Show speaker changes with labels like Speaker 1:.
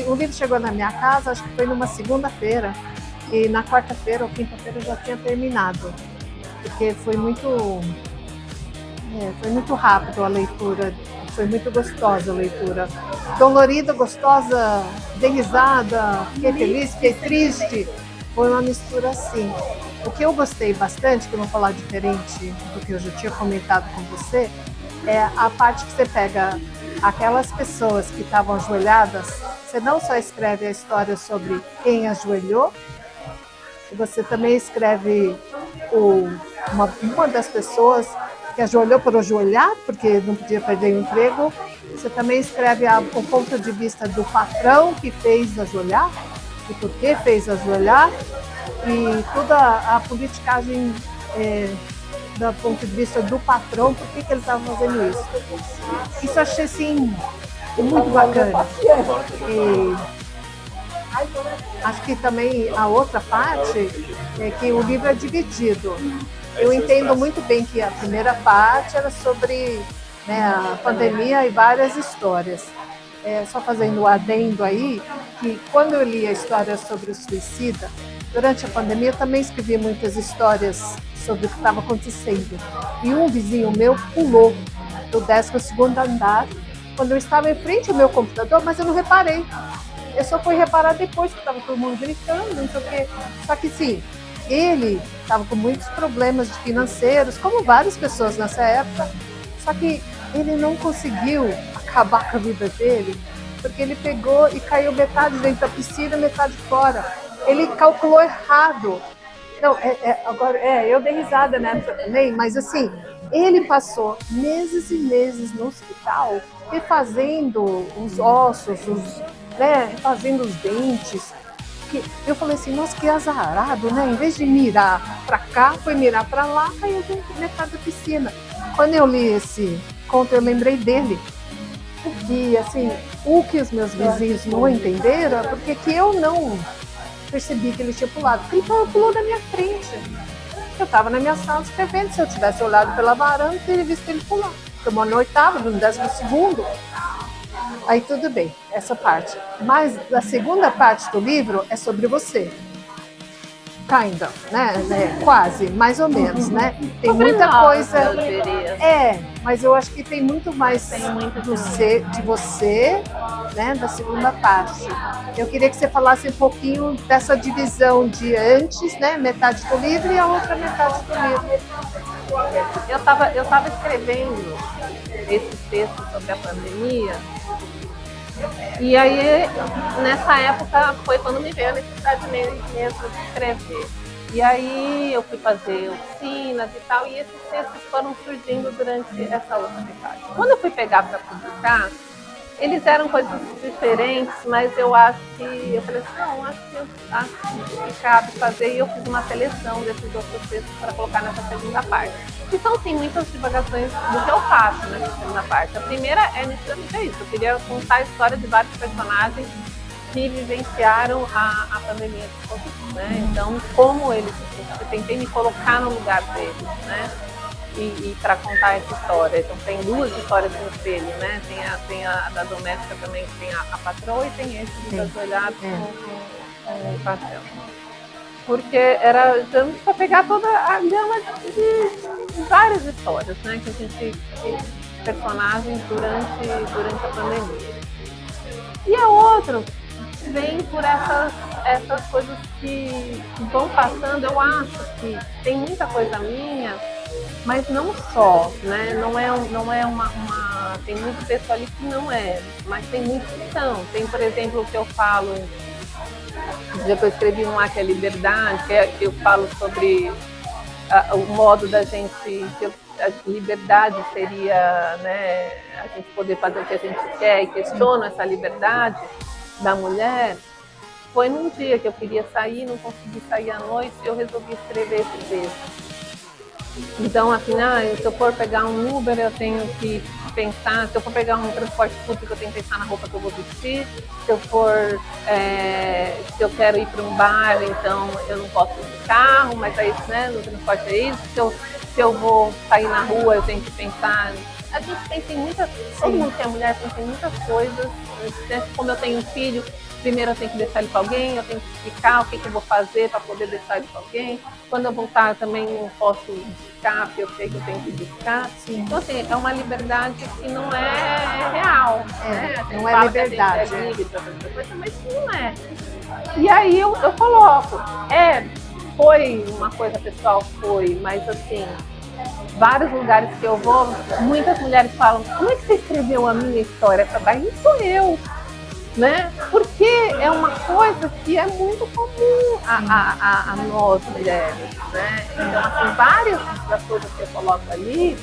Speaker 1: o livro chegou na minha casa, acho que foi numa segunda-feira, e na quarta-feira ou quinta-feira eu já tinha terminado, porque foi muito rápido a leitura, foi muito gostosa a leitura. Dolorida, gostosa, dei risada, fiquei feliz, fiquei triste, foi uma mistura assim. O que eu gostei bastante, que eu vou falar diferente do que eu já tinha comentado com você, é a parte que você pega aquelas pessoas que estavam ajoelhadas, você não só escreve a história sobre quem ajoelhou, você também escreve uma das pessoas que ajoelhou por ajoelhar, porque não podia perder o emprego. Você também escreve o ponto de vista do patrão que fez ajoelhar, e por que fez ajoelhar, e toda a politicagem do ponto de vista do patrão, por que ele estava fazendo isso. Isso eu achei assim, muito bacana. E acho que também a outra parte é que o livro é dividido. Eu entendo muito bem que a primeira parte era sobre a pandemia e várias histórias. Só fazendo o adendo aí, que quando eu li a história sobre o suicida, durante a pandemia eu também escrevi muitas histórias sobre o que estava acontecendo. E um vizinho meu pulou do 12º andar, quando eu estava em frente ao meu computador, mas eu não reparei. Eu só fui reparar depois que estava todo mundo gritando, não sei o quê. Só que sim, ele estava com muitos problemas financeiros, como várias pessoas nessa época, só que ele não conseguiu acabar com a vida dele, porque ele pegou e caiu metade dentro da piscina, metade fora. Ele calculou errado. Não, agora, eu dei risada na época também, mas assim, ele passou meses e meses no hospital refazendo os ossos, refazendo os dentes. Eu falei assim, nossa, que azarado, né? Em vez de mirar para cá, foi mirar para lá, caiu dentro da metade da piscina. Quando eu li esse conto, eu lembrei dele. E assim, o que os meus vizinhos não entenderam é porque que eu não percebi que ele tinha pulado. Porque ele pulou na minha frente. Eu estava na minha sala escrevendo, se eu tivesse olhado pela varanda, eu teria visto ele pular. Eu moro no 8º, no 12º. Aí tudo bem, essa parte. Mas a segunda parte do livro é sobre você. Kinda, né? Quase, mais ou menos, né? Tem muita coisa. Mas eu acho que tem muito mais de você, né? Da segunda parte. Eu queria que você falasse um pouquinho dessa divisão de antes, né? Metade do livro e a outra metade do livro.
Speaker 2: Eu tava escrevendo esse texto sobre a pandemia. E aí, nessa época, foi quando me veio a necessidade mesmo de escrever. E aí eu fui fazer oficinas e tal, e esses textos foram surgindo durante essa outra metade. Quando eu fui pegar para publicar, eles eram coisas diferentes, mas eu falei assim, não, acho que cabe fazer, e eu fiz uma seleção desses outros textos para colocar nessa segunda parte. E são, sim, muitas divagações do que eu faço nessa segunda parte. A primeira é nitidamente isso, eu queria contar a história de vários personagens que vivenciaram a pandemia de Covid, né? Então, como eles, eu tentei me colocar no lugar deles, né? E para contar essa história. Então tem duas histórias no espelho, né? Tem a da doméstica também, que tem a patroa, e tem esse dos ajoelhados com o patrão. Porque era justamente para pegar toda a gama de várias histórias, né? Que a gente personagens durante a pandemia. E a outra vem por essas coisas que vão passando. Eu acho que tem muita coisa minha, mas não só, né? Não é uma tem muito texto ali que não é, mas tem muitos que são. Tem, por exemplo, o que eu falo, já que eu escrevi um lá que é Liberdade, que eu falo sobre o modo da gente, a liberdade seria, né, a gente poder fazer o que a gente quer, e questiono essa liberdade da mulher. Foi num dia que eu queria sair, não consegui sair à noite, e eu resolvi escrever esse texto. Então, assim, se eu for pegar um Uber, eu tenho que pensar, se eu for pegar um transporte público, eu tenho que pensar na roupa que eu vou vestir. Se eu quero ir para um bar, então eu não posso ir de carro, mas aí, né, no transporte é isso. Se eu vou sair na rua, eu tenho que pensar. A gente pensa em muitas, todo mundo que é mulher pensa em muitas coisas, né? Como eu tenho um filho, primeiro eu tenho que deixar ele com alguém, eu tenho que explicar o que eu vou fazer para poder deixar ele com alguém. Quando eu voltar, eu também não posso buscar, porque eu sei que eu tenho que buscar.
Speaker 1: Sim.
Speaker 2: Então, assim, é uma liberdade que não é real. Né?
Speaker 1: Não é liberdade.
Speaker 2: Que a gente é livre para fazer coisa, mas não é. E aí eu coloco. Foi uma coisa pessoal, foi, mas assim, vários lugares que eu vou, muitas mulheres falam, como é que você escreveu a minha história? Daí sou eu. Né? Porque é uma coisa que é muito comum a nós mulheres, né? Então, assim, várias das coisas que eu coloco ali